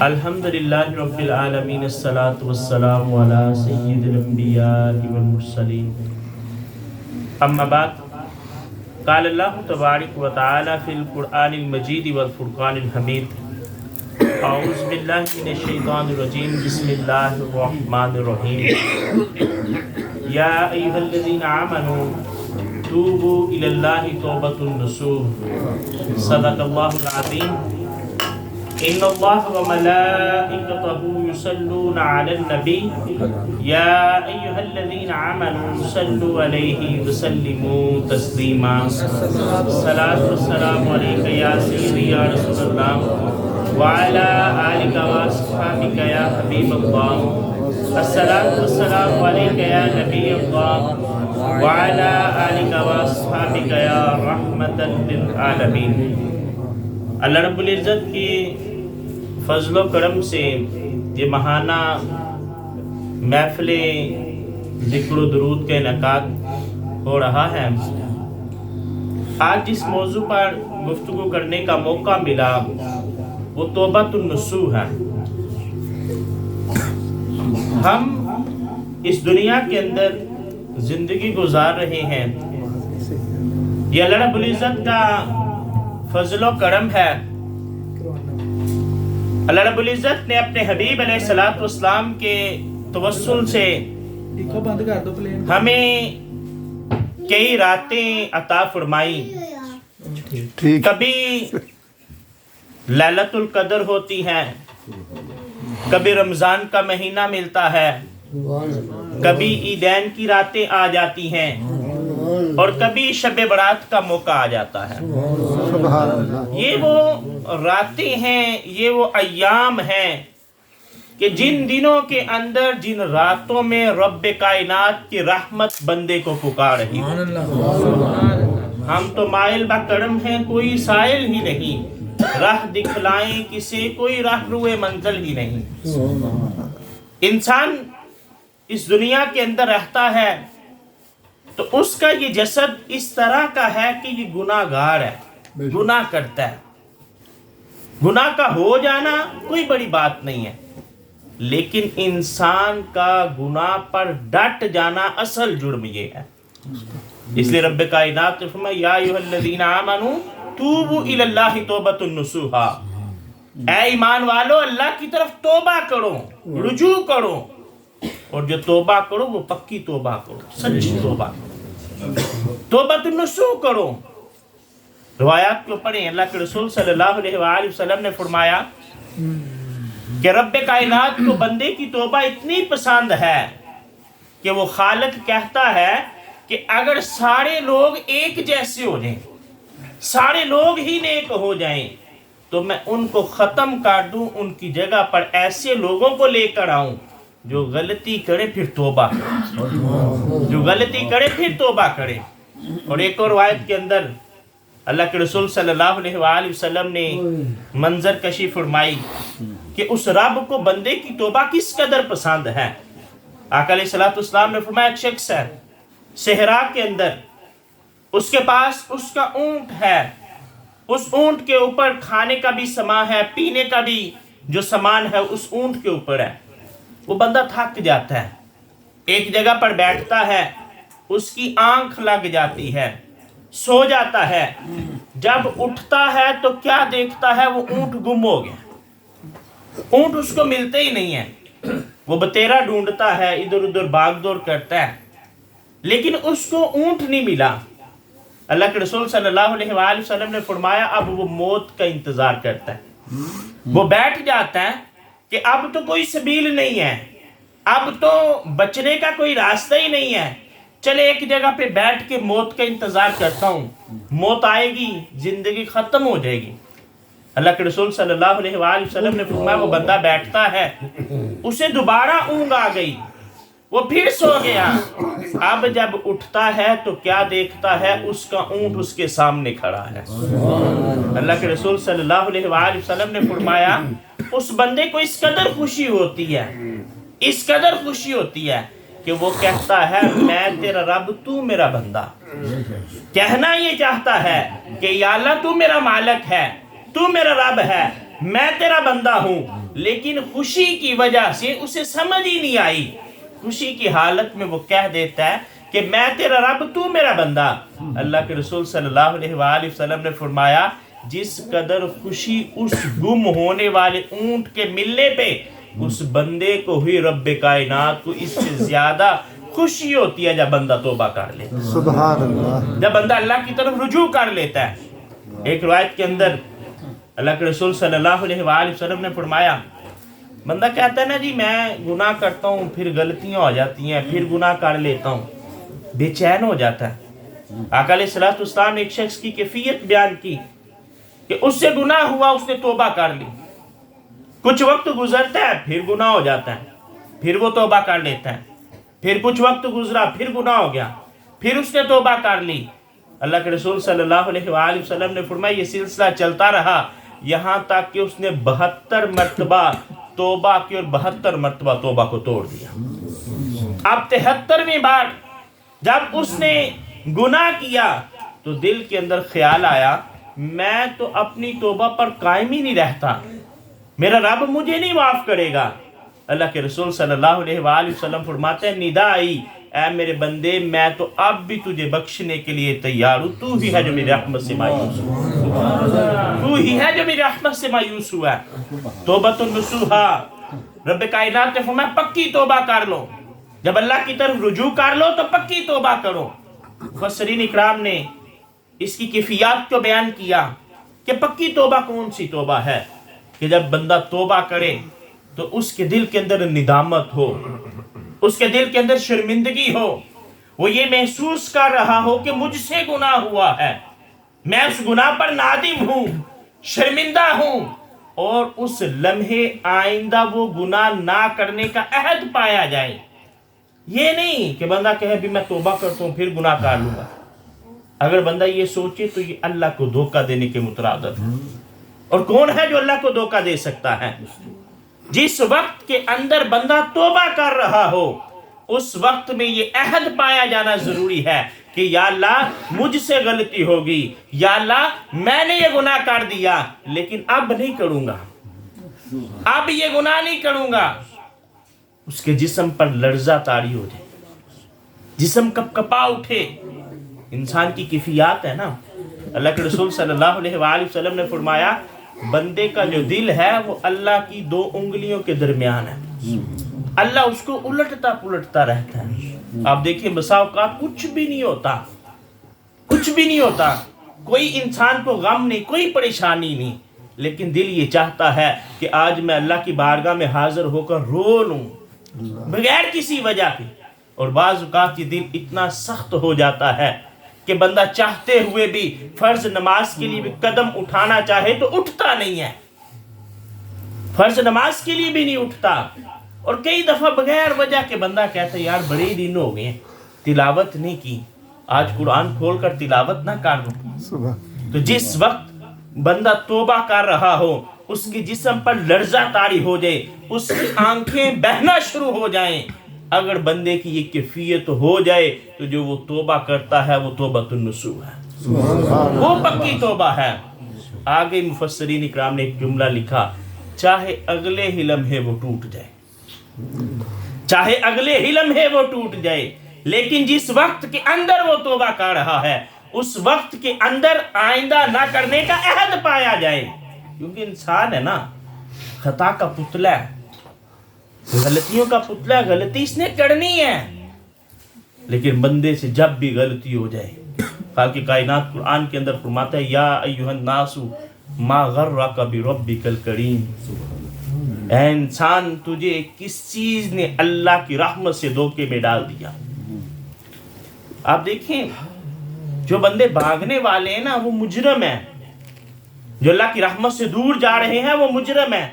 الحمدللہ رب العالمین الصلاة والسلام علی سید الانبیاء والمرسلین اما بعد قال اللہ تبارک و تعالی فی القرآن المجید والفرقان الحمید اعوذ باللہ من الشیطان الرجیم بسم اللہ الرحمن الرحیم یا ایہا الذین آمنوا توبوا الی اللہ توبۃ النصوح صدق اللہ العظیم ان اللہ وملائکتہ یصلون علی النبی یا ایہا الذین آمنوا صلوا علیہ وسلموا تسلیما صلاۃ والسلام علیک یا سیدی یا رسول اللہ وعلی آلک واصحابک یا حبیب اللہ الصلاۃ والسلام علیک یا نبی اللہ وعلی آلک واصحابک یا رحمتا للعالمین۔ اللہ رب العزت کی فضل و کرم سے یہ ماہانہ محفل ذکر و درود کا انعقاد ہو رہا ہے۔ آج جس موضوع پر گفتگو کرنے کا موقع ملا وہ توبۃ النصوح ہے۔ ہم اس دنیا کے اندر زندگی گزار رہے ہیں، یہ اللہ رب العزت کا فضل و کرم ہے۔ اللہ رب العزت نے اپنے حبیب علیہ السلام کے توسل سے ہمیں کئی راتیں عطا فرمائی۔ کبھی لیلۃ القدر ہوتی ہے، کبھی رمضان کا مہینہ ملتا ہے، کبھی عیدین کی راتیں آ جاتی ہیں اور کبھی شب برات کا موقع آ جاتا ہے۔ یہ وہ راتیں ہیں، یہ وہ ایام ہیں کہ جن دنوں کے اندر، جن راتوں میں رب کائنات کی رحمت بندے کو پکار رہی ہے۔ ہم تو مائل با کرم ہیں، کوئی سائل ہی نہیں، راہ دکھلائیں کسے کوئی راہ روئے منزل ہی نہیں۔ انسان اس دنیا کے اندر رہتا ہے تو اس کا یہ جسد اس طرح کا ہے کہ یہ گناہ گار ہے، گناہ کرتا ہے۔ گناہ کا ہو جانا کوئی بڑی بات نہیں ہے، لیکن انسان کا گناہ پر ڈٹ جانا اصل جرم یہ ہے۔ اس لیے رب کائنات نے فرمایا یا ایھا الذین آمنوا توبوا الی اللہ توبۃ النصوح، اے ایمان والو اللہ کی طرف توبہ کرو، رجوع کرو، اور جو توبہ کرو وہ پکی توبہ کرو، سچی توبہ کرو، توبۃ النصوح کرو۔ روایات کو پڑھیں، اللہ کے رسول صلی اللہ علیہ وآلہ وسلم نے فرمایا کہ رب کائنات کو بندے کی توبہ اتنی پسند ہے کہ وہ خالق کہتا ہے کہ اگر سارے لوگ ایک جیسے ہو جائیں، سارے لوگ ہی نیک ہو جائیں تو میں ان کو ختم کر دوں، ان کی جگہ پر ایسے لوگوں کو لے کر آؤں جو غلطی کرے پھر توبہ کرے، جو غلطی کرے پھر توبہ کرے۔ اور ایک اور روایت کے اندر اللہ کے رسول صلی اللہ علیہ وآلہ وسلم نے منظر کشی فرمائی کہ اس رب کو بندے کی توبہ کس قدر پسند ہے۔ آقا علیہ السلام نے فرمایا ایک شخص ہے صحرا کے اندر، اس کے پاس اس کا اونٹ ہے، اس اونٹ کے اوپر کھانے کا بھی سامان ہے، پینے کا بھی جو سامان ہے اس اونٹ کے اوپر ہے۔ وہ بندہ تھک جاتا ہے، ایک جگہ پر بیٹھتا ہے، اس کی آنکھ لگ جاتی ہے، سو جاتا ہے۔ جب اٹھتا ہے تو کیا دیکھتا ہے، وہ اونٹ گم ہو گیا، اونٹ اس کو ملتے ہی نہیں ہے۔ وہ بتیرا ڈھونڈتا ہے، ادھر ادھر بھاگ دوڑ کرتا ہے، لیکن اس کو اونٹ نہیں ملا۔ اللہ کے رسول صلی اللہ علیہ وآلہ وسلم نے فرمایا اب وہ موت کا انتظار کرتا ہے، وہ بیٹھ جاتا ہے کہ اب تو کوئی سبیل نہیں ہے، اب تو بچنے کا کوئی راستہ ہی نہیں ہے، چلے ایک جگہ پہ بیٹھ کے موت کا انتظار کرتا ہوں، موت آئے گی زندگی ختم ہو جائے گی۔ اللہ کے رسول صلی اللہ علیہ وآلہ وسلم نے فرمایا وہ بندہ بیٹھتا ہے، اسے دوبارہ اونگ آ گئی، وہ پھر سو گیا۔ اب جب اٹھتا ہے تو کیا دیکھتا ہے، اس کا اونٹ اس کے سامنے کھڑا ہے۔ اللہ کے رسول صلی اللہ علیہ وآلہ وسلم نے فرمایا اس بندے کو اس قدر خوشی ہوتی ہے، اس قدر خوشی ہوتی ہے کہ وہ کہتا ہے میں تیرا رب، تو میرا بندہ۔ کہنا یہ چاہتا ہے کہ یا اللہ تو میرا مالک ہے، تو میرا رب ہے، میں تیرا بندہ ہوں، لیکن خوشی کی وجہ سے اسے سمجھ ہی نہیں آئی۔ خوشی کی حالت میں وہ کہہ دیتا ہے کہ میں تیرا رب، تو میرا بندہ۔ اللہ کے رسول صلی اللہ علیہ وآلہ وسلم نے فرمایا جس قدر خوشی اس گم ہونے والے اونٹ کے ملنے پہ اس بندے کو ہی رب کائنات کو اس سے زیادہ خوشی ہوتی ہے جب بندہ توبہ کر لے، سبحان اللہ، جب بندہ اللہ کی طرف رجوع کر لیتا ہے۔ ایک روایت کے اندر اللہ کے رسول صلی اللہ علیہ وآلہ وسلم نے فرمایا بندہ کہتا ہے نا جی میں گناہ کرتا ہوں، پھر غلطیاں ہو جاتی ہیں، پھر گناہ کر لیتا ہوں، بے چین ہو جاتا ہے۔ آقا علیہ الصلوۃ والسلام نے ایک شخص کی کیفیت بیان کی کہ اس سے گناہ ہوا، اس نے توبہ کر لی، کچھ وقت گزرتا ہے پھر گناہ ہو جاتا ہے، پھر وہ توبہ کر لیتا ہے، پھر کچھ وقت گزرا پھر گناہ ہو گیا، پھر اس نے توبہ کر لی۔ اللہ کے رسول صلی اللہ علیہ وآلہ وسلم نے فرمایا یہ سلسلہ چلتا رہا یہاں تک کہ اس نے 72 مرتبہ توبہ کی اور 72 مرتبہ توبہ کو توڑ دیا۔ اب 73ویں بار جب اس نے گناہ کیا تو دل کے اندر خیال آیا میں تو اپنی توبہ پر قائم ہی نہیں رہتا، میرا رب مجھے نہیں معاف کرے گا۔ اللہ کے رسول صلی اللہ علیہ وآلہ وسلم فرماتے ہیں ندا آئی اے میرے بندے میں تو اب بھی تجھے بخشنے کے لیے تیار ہوں، تو ہی ہے جو میری رحمت سے مایوس ہوا، تو ہی ہے جو میری رحمت سے مایوس ہوا ہے۔ توبۃ النصوحا، رب کائنات نے فرمایا پکی توبہ کر لو، جب اللہ کی طرف رجوع کر لو تو پکی توبہ کرو۔ مفسرین اکرام نے اس کی کیفیات کو بیان کیا کہ پکی توبہ کون سی توبہ ہے کہ جب بندہ توبہ کرے تو اس کے دل کے اندر ندامت ہو، اس کے دل کے اندر شرمندگی ہو، وہ یہ محسوس کر رہا ہو کہ مجھ سے گناہ ہوا ہے، میں اس گناہ پر نادم ہوں، شرمندہ ہوں، اور اس لمحے آئندہ وہ گناہ نہ کرنے کا عہد پایا جائے۔ یہ نہیں کہ بندہ کہے بھی میں توبہ کرتا ہوں پھر گناہ کر لوں گا۔ اگر بندہ یہ سوچے تو یہ اللہ کو دھوکہ دینے کے مترادف ہے، اور کون ہے جو اللہ کو دھوکہ دے سکتا ہے؟ جس وقت کے اندر بندہ توبہ کر رہا ہو اس وقت میں یہ عہد پایا جانا ضروری ہے کہ یا اللہ مجھ سے غلطی ہوگی، یا اللہ میں نے یہ گناہ کر دیا لیکن اب نہیں کروں گا، اب یہ گناہ نہیں کروں گا۔ اس کے جسم پر لرزہ طاری ہو جائے، جسم کپ کپا اٹھے، انسان کی کیفیات ہے نا۔ اللہ کے رسول صلی اللہ علیہ وآلہ وسلم نے فرمایا بندے کا جو دل ہے وہ اللہ کی 2 انگلیوں کے درمیان ہے، اللہ اس کو الٹتا پلٹتا رہتا ہے۔ آپ دیکھیں بسا اوقات کچھ بھی نہیں ہوتا، کچھ بھی نہیں ہوتا، کوئی انسان کو غم نہیں، کوئی پریشانی نہیں، لیکن دل یہ چاہتا ہے کہ آج میں اللہ کی بارگاہ میں حاضر ہو کر رو لوں بغیر کسی وجہ کے۔ اور بعض اوقات یہ دل اتنا سخت ہو جاتا ہے کہ بندہ چاہتے ہوئے بھی فرض نماز کے لیے بھی قدم اٹھانا چاہے تو اٹھتا نہیں ہے، فرض نماز کے لیے بھی نہیں اٹھتا۔ اور کئی دفعہ بغیر وجہ کے بندہ کہتا ہے یار بڑے ہی دن ہو گئے تلاوت نہیں کی، آج قرآن کھول کر تلاوت نہ کر لوں۔ تو جس وقت بندہ توبہ کر رہا ہو اس کے جسم پر لرزہ طاری ہو جائے، اس کی آنکھیں بہنا شروع ہو جائیں، اگر بندے کی یہ کیفیت ہو جائے تو جو وہ توبہ کرتا ہے وہ توبۃ النصوح ہے، وہ پکی توبہ ہے۔ آگے مفسرین اکرام نے ایک جملہ لکھا چاہے اگلے ہی لمحے وہ ٹوٹ جائے، چاہے اگلے ہی لمحے وہ ٹوٹ جائے، لیکن جس وقت کے اندر وہ توبہ کر رہا ہے اس وقت کے اندر آئندہ نہ کرنے کا عہد پایا جائے، کیونکہ انسان ہے نا خطا کا پتلا ہے، غلطیوں کا پتلا، غلطی اس نے کرنی ہے، لیکن بندے سے جب بھی غلطی ہو جائے، خالق کائنات قرآن کے اندر فرماتا ہے یا ایھا الناس ما غرک بربک الکریم، اے انسان تجھے کس چیز نے اللہ کی رحمت سے دھوکے میں ڈال دیا۔ آپ دیکھیں جو بندے بھاگنے والے ہیں نا وہ مجرم ہیں، جو اللہ کی رحمت سے دور جا رہے ہیں وہ مجرم ہیں،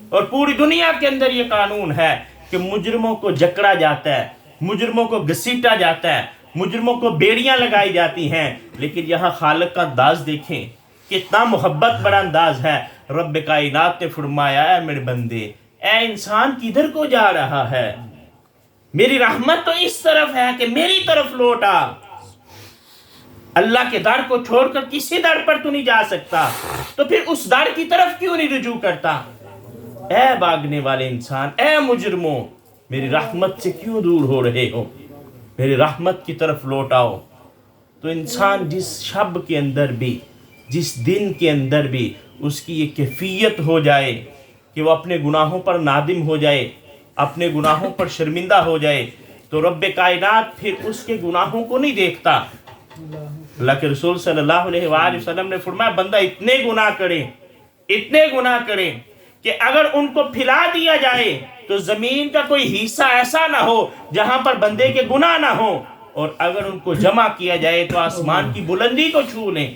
اور پوری دنیا کے اندر یہ قانون ہے کہ مجرموں کو جکڑا جاتا ہے، مجرموں کو گھسیٹا جاتا ہے، مجرموں کو بیڑیاں لگائی جاتی ہیں، لیکن یہاں خالق کا انداز دیکھیں کتنا محبت بڑا انداز ہے۔ رب کائنات نے فرمایا اے میرے بندے، اے انسان کدھر کو جا رہا ہے، میری رحمت تو اس طرف ہے کہ میری طرف لوٹ آ، اللہ کے در کو چھوڑ کر کسی در پر تو نہیں جا سکتا، تو پھر اس در کی طرف کیوں نہیں رجوع کرتا؟ اے بھاگنے والے انسان، اے مجرموں، میری رحمت سے کیوں دور ہو رہے ہو؟ میری رحمت کی طرف لوٹ آؤ۔ تو انسان جس شب کے اندر بھی، جس دن کے اندر بھی اس کی یہ کیفیت ہو جائے کہ وہ اپنے گناہوں پر نادم ہو جائے، اپنے گناہوں پر شرمندہ ہو جائے، تو رب کائنات پھر اس کے گناہوں کو نہیں دیکھتا۔ اللہ کے رسول صلی اللہ علیہ وآلہ وسلم نے فرمایا بندہ اتنے گناہ کرے کہ اگر ان کو پھیلا دیا جائے تو زمین کا کوئی حصہ ایسا نہ ہو جہاں پر بندے کے گناہ نہ ہو، اور اگر ان کو جمع کیا جائے تو آسمان کی بلندی کو چھو لیں۔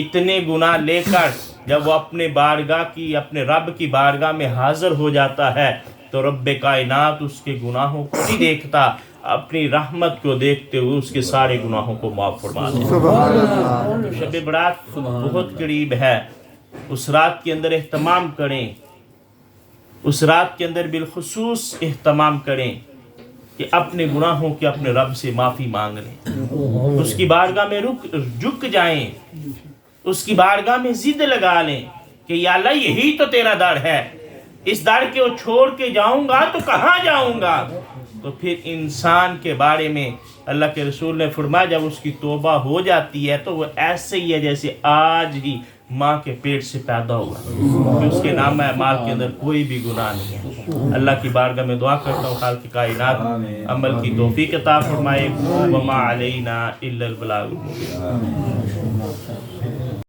اتنے گناہ لے کر جب وہ اپنے رب کی بارگاہ میں حاضر ہو جاتا ہے تو رب کائنات اس کے گناہوں کو نہیں دیکھتا، اپنی رحمت کو دیکھتے ہوئے اس کے سارے گناہوں کو معاف فرما دیتا۔ شب برات بہت قریب ہے، اس رات کے اندر اہتمام کریں، اس رات کے اندر بالخصوص اہتمام کریں کہ اپنے گناہوں کے اپنے رب سے معافی مانگ لیں، اس کی بارگاہ میں جھک جائیں، اس کی بارگاہ میں ضد لگا لیں کہ یا اللہ یہی تو تیرا در ہے، اس در کے وہ چھوڑ کے جاؤں گا تو کہاں جاؤں گا؟ تو پھر انسان کے بارے میں اللہ کے رسول نے فرمایا جب اس کی توبہ ہو جاتی ہے تو وہ ایسے ہی ہے جیسے آج ہی ماں کے پیٹ سے پیدا ہوا، اس کے نام اعمال کے اندر کوئی بھی گناہ نہیں ہے۔ اللہ کی بارگاہ میں دعا کرتا ہوں خالق کائنات عمل کی توفیق عطا فرمائے۔ وما علینا الا البلاغ المبین۔